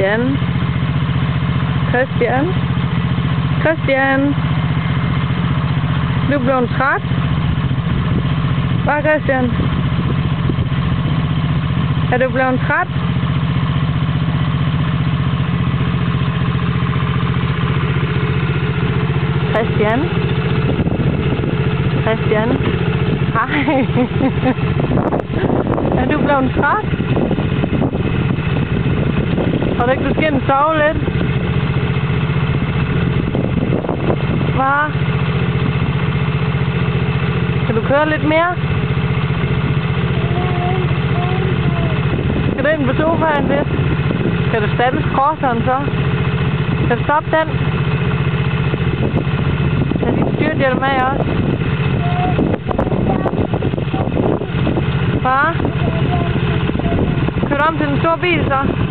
Christian. Christian. Christian. Du er blevet træt. Hvad, Christian? Er du blevet træt? Christian? Christian? Hej. Er du blevet træt? Tror du ikke, du skal sove lidt? Hvad? Kan du køre lidt mere? Skal du ind på sofaen lidt? Skal du stands crosseren så? Kan du stoppe den? Kan din styrthjelm med også? Hvad? Kører du om til den store bil så?